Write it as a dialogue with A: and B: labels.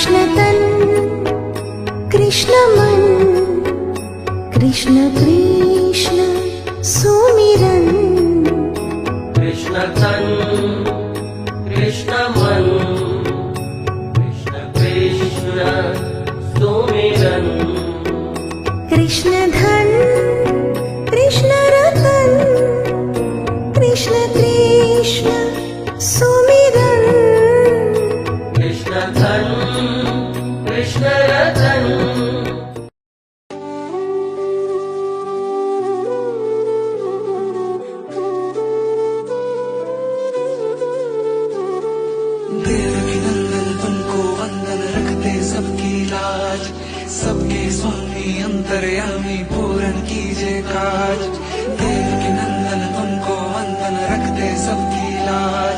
A: कृष्ण तन कृष्ण मन कृष्ण कृष्ण सुमिरन
B: कृष्ण तन कृष्ण मन कृष्ण कृष्ण सुमिरन
A: कृष्ण धन कृष्ण रतन कृष्ण कृष्ण सुमिरन
B: कृष्ण धन कृष्ण रतन
C: देवकी नंदन तुमको वंदन रखते सबकी लाज सबके स्वामी अंतर्यामी पूर्ण कीजिए काज देवकी नंदन तुमको वंदन रखते सबकी लाज